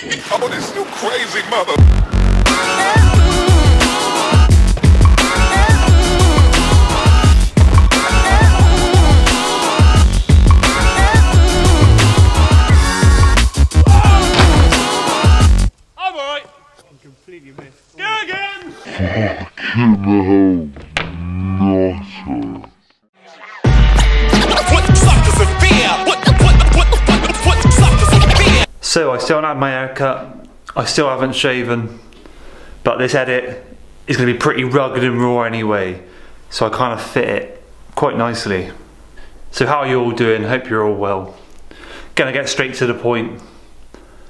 Oh, this you crazy mother. I'm alright. I'm completely missed. Go again! Fucking hell, nutter. So I still haven't had my haircut, I still haven't shaven, but this edit is going to be pretty rugged and raw anyway, so I kind of fit it quite nicely. So how are you all doing? Hope you're all well. Gonna get straight to the point.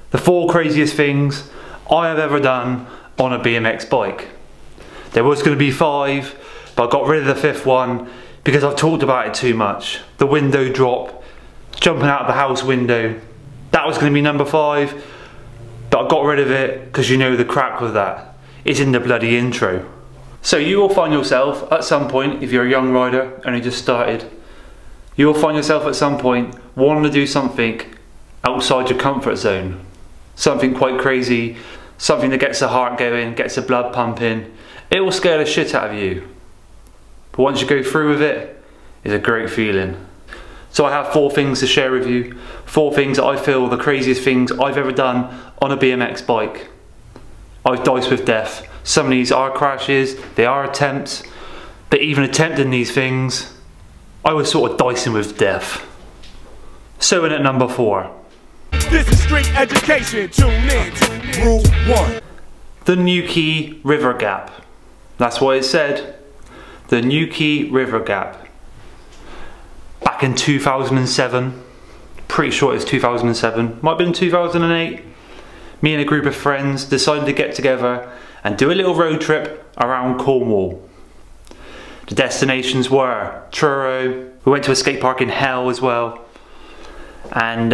The 4 craziest things I have ever done on a BMX bike. There was going to be 5, but I got rid of the 5th one because I've talked about it too much. The window drop, jumping out of the house window. That was going to be number 5, but I got rid of it because you know the crack with that. It's in the bloody intro. So you will find yourself at some point, if you're a young rider and you just started, you will find yourself at some point wanting to do something outside your comfort zone. Something quite crazy, something that gets the heart going, gets the blood pumping. It will scare the shit out of you. But once you go through with it, it's a great feeling. So I have 4 things to share with you. 4 things that I feel are the craziest things I've ever done on a BMX bike. I've diced with death. Some of these are crashes, they are attempts, but even attempting these things, I was sort of dicing with death. So in at number 4. This is street education. Tune in. Rule 1. The NEWQUAY River Gap. That's what it said. The NEWQUAY River Gap. Back in 2007, pretty sure it's 2007, might have been 2008, me and a group of friends decided to get together and do a little road trip around Cornwall. The destinations were Truro, we went to a skate park in Hell as well, and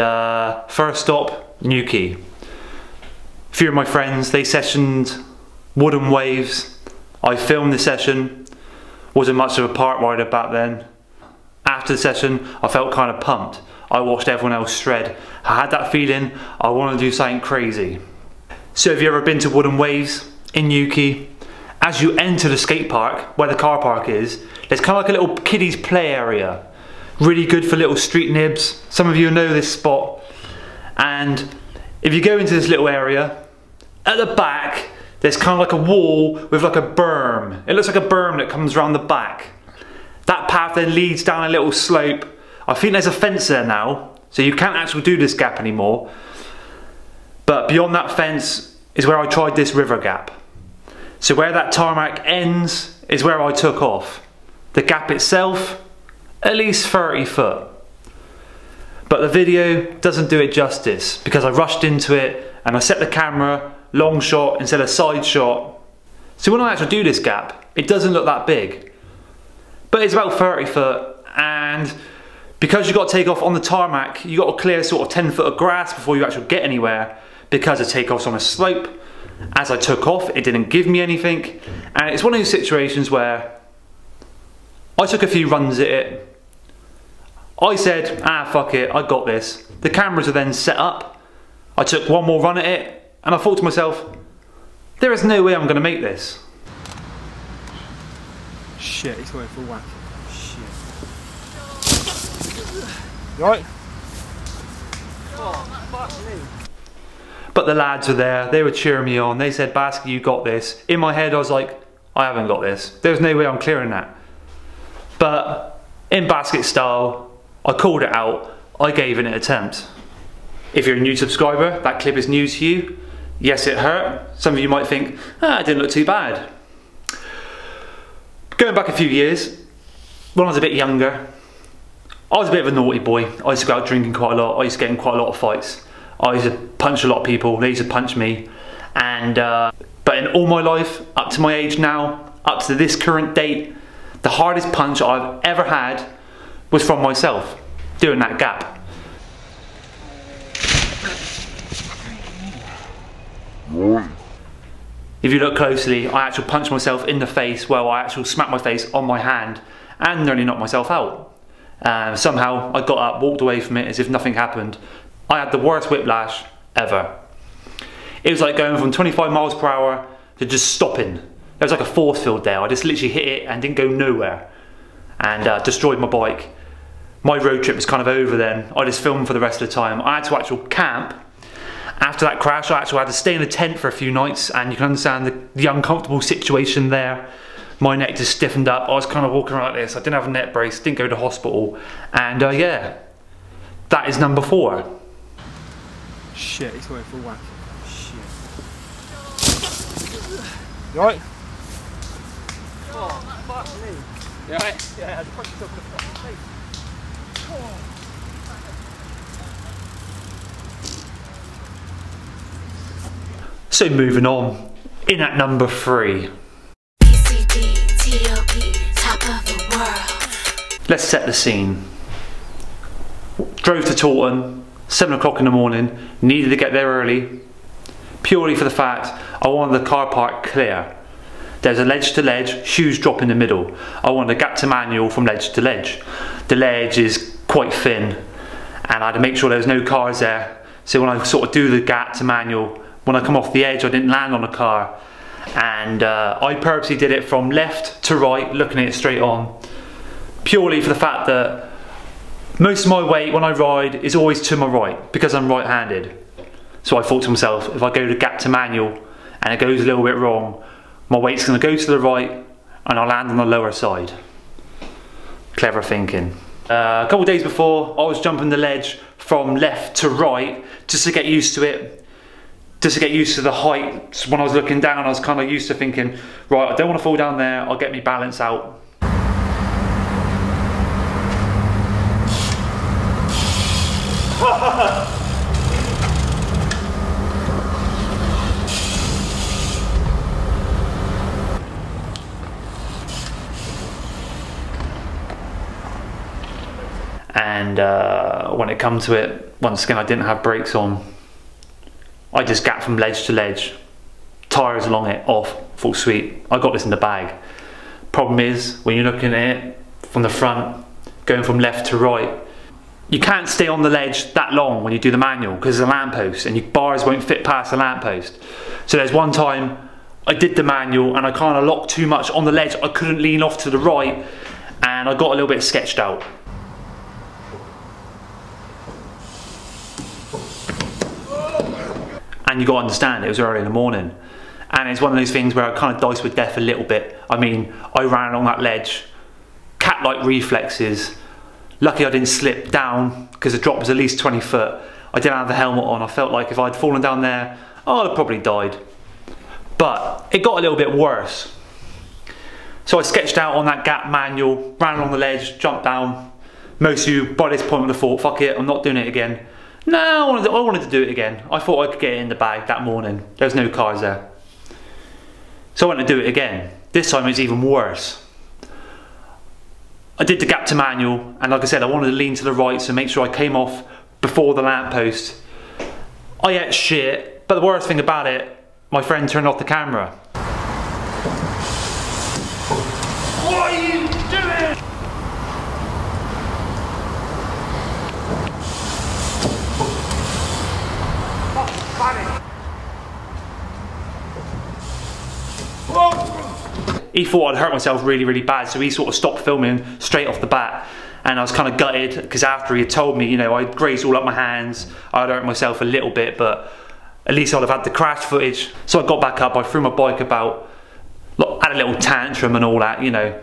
first stop, NEWQUAY. A few of my friends, they sessioned wooden waves. I filmed the session, wasn't much of a park rider back then. After the session, I felt kind of pumped. I watched everyone else shred. I had that feeling I wanted to do something crazy. So have you ever been to wooden waves in NEWQUAY? As you enter the skate park, where the car park is, there's kind of like a little kiddies play area. Really good for little street nibs. Some of you know this spot. And if you go into this little area, at the back, there's kind of like a wall with like a berm. It looks like a berm that comes around the back. That path then leads down a little slope. I think there's a fence there now, so you can't actually do this gap anymore. But beyond that fence is where I tried this river gap. So where that tarmac ends is where I took off. The gap itself, at least 30 foot. But the video doesn't do it justice because I rushed into it and I set the camera long shot instead of side shot. So when I actually do this gap, it doesn't look that big. But it's about 30 foot, and because you've got to take off on the tarmac, you've got to clear sort of 10 foot of grass before you actually get anywhere, because the takeoff's on a slope. As I took off, it didn't give me anything, and it's one of those situations where I took a few runs at it. I said, fuck it, I got this. The cameras are then set up. I took one more run at it, and I thought to myself, there is no way I'm going to make this. Shit, he's going for whack. Shit. You alright? Oh, fuck me. But the lads were there, they were cheering me on. They said, Baskett, you got this. In my head, I was like, I haven't got this. There's no way I'm clearing that. But in Baskett style, I called it out. I gave it an attempt. If you're a new subscriber, that clip is new to you. Yes, it hurt. Some of you might think, it didn't look too bad. Going back a few years, when I was a bit younger, I was a bit of a naughty boy. I used to go out drinking quite a lot. I used to get in quite a lot of fights. I used to punch a lot of people. They used to punch me. And but in all my life, up to my age now, up to this current date, the hardest punch I've ever had was from myself, doing that gap. If you look closely, I actually punched myself in the face. Well, I actually smacked my face on my hand and nearly knocked myself out. Somehow I got up, walked away from it as if nothing happened. I had the worst whiplash ever. It was like going from 25 miles per hour to just stopping. There was like a force field there. I just literally hit it and didn't go nowhere, and destroyed my bike. My road trip was kind of over then. I just filmed for the rest of the time. I had to actually camp. After that crash, I actually had to stay in a tent for a few nights, and you can understand the uncomfortable situation there. My neck just stiffened up. I was kind of walking around like this. I didn't have a neck brace, didn't go to hospital, and yeah, that is number 4. Shit, he's going for a whack. Shit. You alright? Oh, fuck me. You alright? Yeah, I punched yourself in the fucking face. So moving on, in at number 3. Top of the world. Let's set the scene. Drove to Taunton, 7 o'clock in the morning, needed to get there early, purely for the fact I wanted the car park clear. There's a ledge to ledge, huge drop in the middle. I wanted a gap to manual from ledge to ledge. The ledge is quite thin, and I had to make sure there was no cars there. So when I sort of do the gap to manual, when I come off the edge, I didn't land on a car. And I purposely did it from left to right, looking at it straight on, purely for the fact that most of my weight when I ride is always to my right, because I'm right-handed. So I thought to myself, if I go to gap to manual and it goes a little bit wrong, my weight's going to go to the right and I'll land on the lower side. Clever thinking. A couple of days before, I was jumping the ledge from left to right just to get used to it. Just to get used to the height. So when I was looking down, I was kind of used to thinking, right, I don't want to fall down there, I'll get me balance out. And when it come to it, once again I didn't have brakes on. I just gapped from ledge to ledge, tyres along it, off, full sweep. I got this in the bag. Problem is, when you're looking at it from the front, going from left to right, you can't stay on the ledge that long when you do the manual because there's a lamppost and your bars won't fit past the lamppost. So there's one time I did the manual and I kind of locked too much on the ledge. I couldn't lean off to the right and I got a little bit sketched out. And you got to understand, it was early in the morning. And it's one of those things where I kind of diced with death a little bit. I mean, I ran along that ledge, cat-like reflexes. Lucky I didn't slip down because the drop was at least 20 foot. I didn't have the helmet on. I felt like if I'd fallen down there, I'd have probably died. But it got a little bit worse. So I sketched out on that gap manual, ran along the ledge, jumped down. Most of you by this point would have thought, fuck it, I'm not doing it again. No, I wanted to do it again. I thought I could get it in the bag that morning. There was no cars there. So I went to do it again. This time it's even worse. I did the gap to manual, and like I said, I wanted to lean to the right so make sure I came off before the lamppost. I ate shit, but the worst thing about it, my friend turned off the camera. What are you doing? He thought I'd hurt myself really, really bad, so he sort of stopped filming straight off the bat. And I was kind of gutted, because after he had told me, you know, I'd grazed all up my hands, I'd hurt myself a little bit, but at least I'd have had the crash footage. So I got back up, I threw my bike about, had a little tantrum and all that, you know.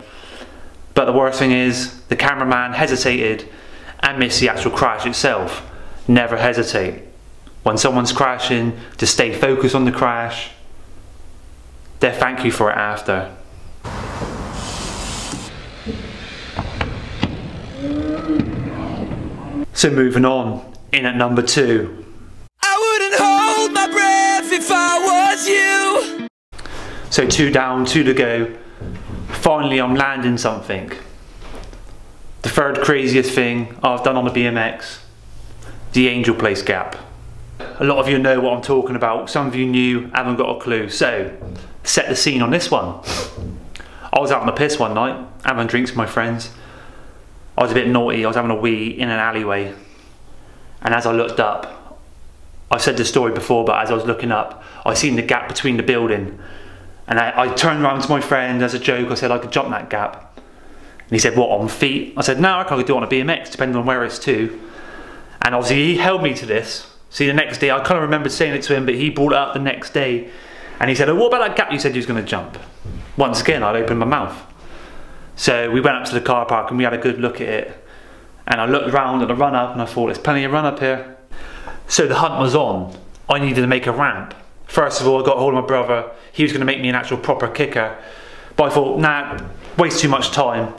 But the worst thing is, the cameraman hesitated and missed the actual crash itself. Never hesitate. When someone's crashing, just stay focused on the crash. They'll thank you for it after. So moving on, in at number 2. I wouldn't hold my breath if I was you. So 2 down, 2 to go. Finally I'm landing something. The third craziest thing I've done on the BMX. The Angel Place Gap. A lot of you know what I'm talking about. Some of you new, haven't got a clue. So, set the scene on this one. I was out on the piss one night, having drinks with my friends. I was a bit naughty, I was having a wee in an alleyway. And as I looked up, I've said this story before, but as I was looking up, I seen the gap between the building, and I turned around to my friend as a joke. I said I could jump that gap, and he said, what, on feet? I said, no, I can do it on a BMX, depending on where it's to. And obviously he held me to this. See, the next day, I kind of remembered saying it to him, but he brought it up the next day, and he said, oh, what about that gap you said you was going to jump? Once again, I'd opened my mouth. So we went up to the car park and we had a good look at it, and I looked around at the run up and I thought, there's plenty of run up here. So the hunt was on. I needed to make a ramp. First of all, I got hold of my brother. He was going to make me an actual proper kicker, but I thought, nah, waste too much time.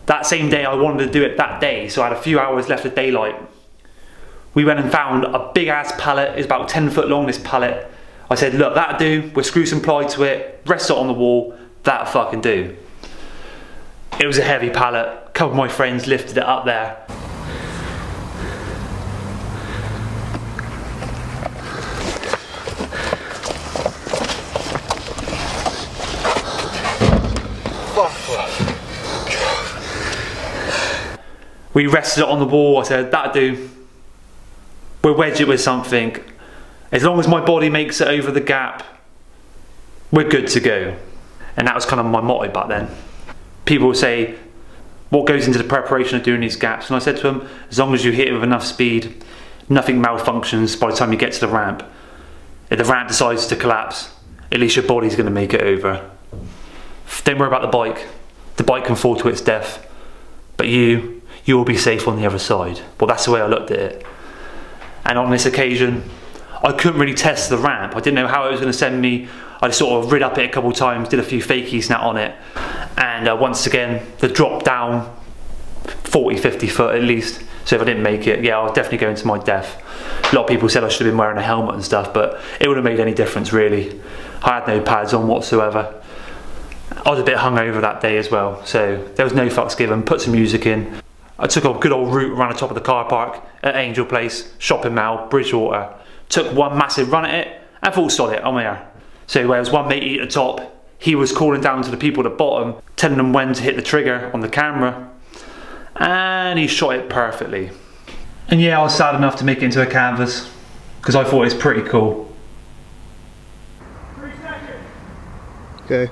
That same day, I wanted to do it that day, so I had a few hours left of daylight. We went and found a big ass pallet. It's about 10 foot long, this pallet. I said, look, that'll do. We'll screw some ply to it, rest it on the wall. That'll fucking do. It was a heavy pallet. A couple of my friends lifted it up there. We rested it on the wall. I said, that'll do. We'll wedge it with something. As long as my body makes it over the gap, we're good to go. And that was kind of my motto back then. People would say, what goes into the preparation of doing these gaps? And I said to them, as long as you hit it with enough speed, nothing malfunctions by the time you get to the ramp. If the ramp decides to collapse, at least your body's going to make it over. Don't worry about the bike. The bike can fall to its death, but you will be safe on the other side. Well, that's the way I looked at it. And on this occasion, I couldn't really test the ramp. I didn't know how it was going to send me. I just sort of rid up it a couple of times, did a few fakies now on it. And once again, the drop down 40, 50 foot at least. So if I didn't make it, yeah, I was definitely going to my death. A lot of people said I should have been wearing a helmet and stuff, but it wouldn't have made any difference really. I had no pads on whatsoever. I was a bit hungover that day as well, so there was no fucks given. Put some music in. I took a good old route around the top of the car park at Angel Place, Shopping Mall, Bridgewater. Took one massive run at it and thought, sod it, I'm here. So there was one matey at the top. He was calling down to the people at the bottom, telling them when to hit the trigger on the camera, and he shot it perfectly. And yeah, I was sad enough to make it into a canvas because I thought it was pretty cool. 3 seconds. Okay.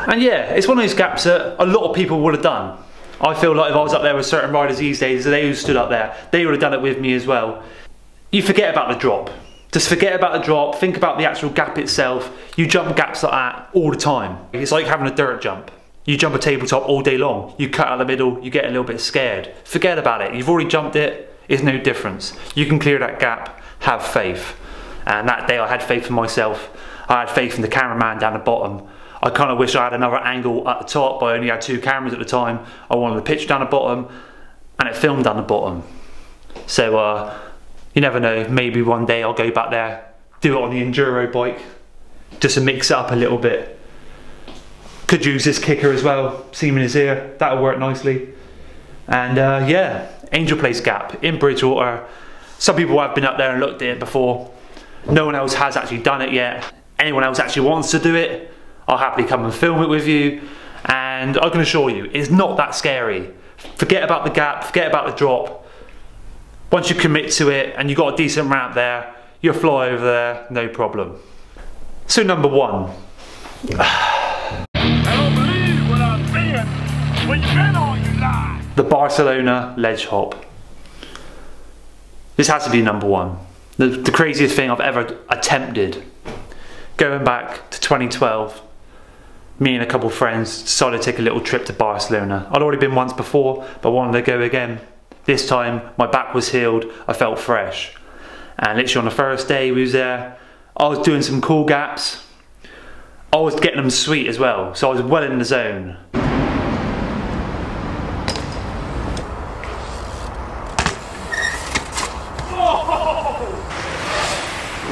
And yeah, it's one of those gaps that a lot of people would have done. I feel like if I was up there with certain riders these days, they who stood up there, they would have done it with me as well. You forget about the drop. Just forget about the drop, think about the actual gap itself. You jump gaps like that all the time. It's like having a dirt jump. You jump a tabletop all day long, you cut out the middle, you get a little bit scared. Forget about it, you've already jumped it, it's no difference. You can clear that gap, have faith. And that day I had faith in myself. I had faith in the cameraman down the bottom. I kind of wish I had another angle at the top, but I only had 2 cameras at the time. I wanted the pitch down the bottom, and it filmed down the bottom. So you never know, maybe one day I'll go back there, do it on the enduro bike, just to mix it up a little bit. Could use this kicker as well, seam in his ear, that'll work nicely. And yeah, Angel Place Gap in Bridgewater. Some people have been up there and looked at it before. No one else has actually done it yet. Anyone else actually wants to do it, I'll happily come and film it with you, and I can assure you, it's not that scary. Forget about the gap, forget about the drop. Once you commit to it and you've got a decent ramp there, you'll fly over there, no problem. So number 1. I don't believe what I'm saying. When you been on, you lie. The Barcelona ledge hop. This has to be number 1. The craziest thing I've ever attempted. Going back to 2012, me and a couple of friends decided to take a little trip to Barcelona. I'd already been once before, but wanted to go again. This time, my back was healed, I felt fresh. And literally on the first day we was there, I was doing some cool gaps. I was getting them sweet as well, so I was well in the zone.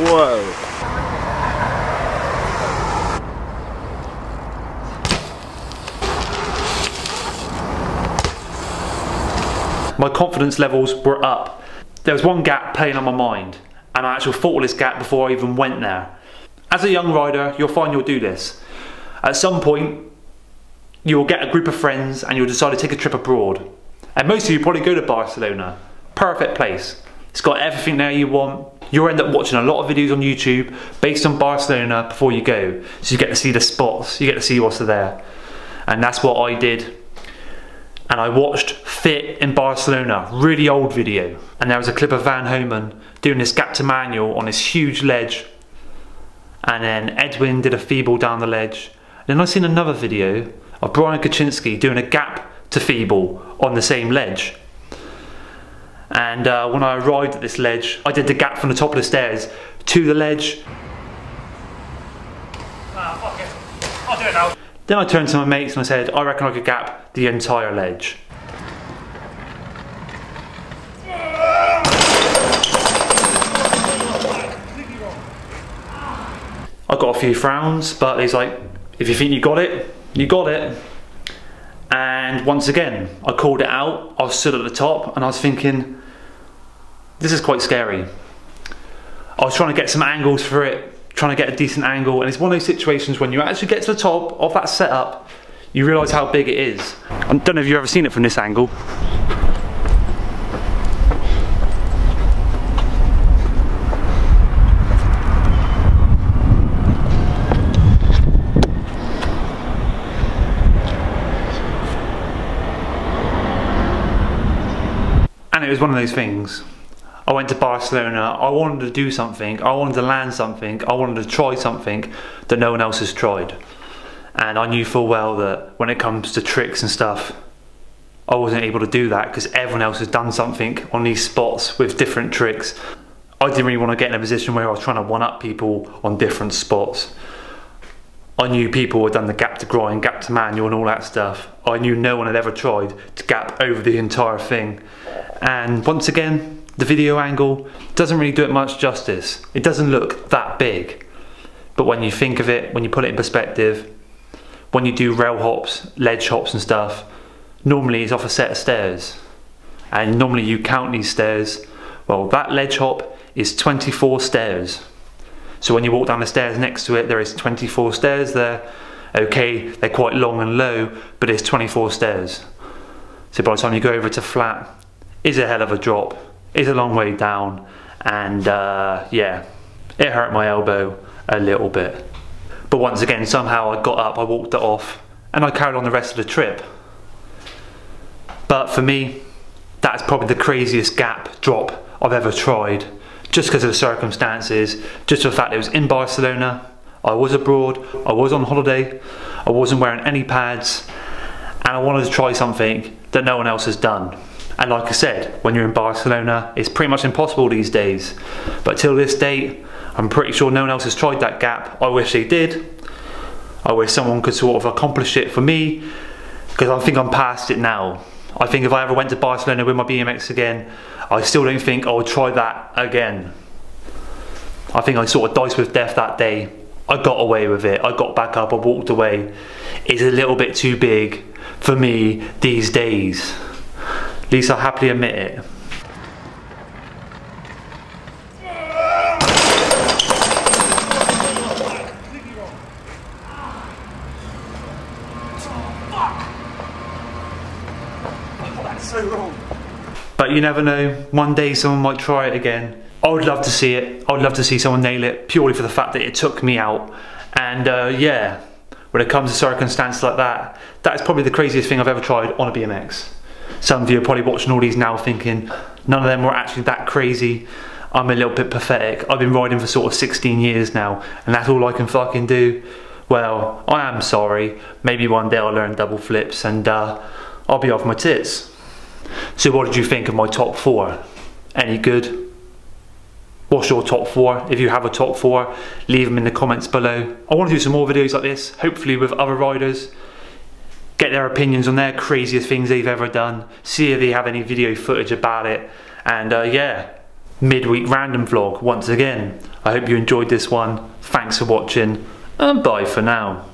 Whoa. My confidence levels were up. There was one gap playing on my mind, and I actually thought of this gap before I even went there. As a young rider, you'll find you'll do this. At some point, you'll get a group of friends and you'll decide to take a trip abroad. And most of you probably go to Barcelona. Perfect place. It's got everything there you want. You'll end up watching a lot of videos on YouTube based on Barcelona before you go. So you get to see the spots, you get to see what's there. And that's what I did. And I watched Fit in Barcelona, really old video. And there was a clip of Van Homan doing this gap to manual on this huge ledge. And then Edwin did a feeble down the ledge. Then I seen another video of Brian Kaczynski doing a gap to feeble on the same ledge. And when I arrived at this ledge, I did the gap from the top of the stairs to the ledge. Fuck it. I'll do it now. Then I turned to my mates and I said, I reckon I could gap the entire ledge. I got a few frowns, but he's like, if you think you got it, you got it. And once again, I called it out. I was stood at the top and I was thinking, this is quite scary. I was trying to get some angles for it, trying to get a decent angle, and it's one of those situations when you actually get to the top of that setup, you realise how big it is. I don't know if you've ever seen it from this angle. And it was one of those things. I went to Barcelona, I wanted to do something, I wanted to land something, I wanted to try something that no one else has tried. And I knew full well that when it comes to tricks and stuff, I wasn't able to do that because everyone else has done something on these spots with different tricks. I didn't really want to get in a position where I was trying to one-up people on different spots. I knew people had done the gap to grind, gap to manual and all that stuff. I knew no one had ever tried to gap over the entire thing. And once again, the video angle doesn't really do it much justice. It doesn't look that big. But when you think of it, when you put it in perspective, when you do rail hops, ledge hops and stuff, normally it's off a set of stairs. And normally you count these stairs. Well, that ledge hop is 24 stairs. So when you walk down the stairs next to it, there is 24 stairs there. Okay, they're quite long and low, but it's 24 stairs. So by the time you go over to flat, it's a hell of a drop. It's a long way down. And yeah, it hurt my elbow a little bit. But once again, somehow I got up, I walked it off, and I carried on the rest of the trip. But for me, that's probably the craziest gap drop I've ever tried. Just because of the circumstances, just the fact it was in Barcelona, I was abroad, I was on holiday, I wasn't wearing any pads, and I wanted to try something that no one else has done. And like I said, when you're in Barcelona, it's pretty much impossible these days. But till this date, I'm pretty sure no one else has tried that gap. I wish they did. I wish someone could sort of accomplish it for me, because I think I'm past it now. I think if I ever went to Barcelona with my BMX again, I still don't think I would try that again. I think I sort of diced with death that day. I got away with it, I got back up, I walked away. It's a little bit too big for me these days. At least I'll happily admit it. So wrong. But you never know, one day someone might try it again. I would love to see it. I would love to see someone nail it, purely for the fact that it took me out. And yeah, when it comes to circumstances like that, that is probably the craziest thing I've ever tried on a BMX. Some of you are probably watching all these now thinking, none of them were actually that crazy. I'm a little bit pathetic. I've been riding for sort of 16 years now, and that's all I can fucking do. Well, I am sorry. Maybe one day I'll learn double flips and I'll be off my tits. So what did you think of my top 4? Any good? What's your top 4? If you have a top 4, leave them in the comments below. I want to do some more videos like this, hopefully with other riders. Get their opinions on their craziest things they've ever done. See if they have any video footage about it. And yeah, midweek random vlog once again. I hope you enjoyed this one. Thanks for watching, and bye for now.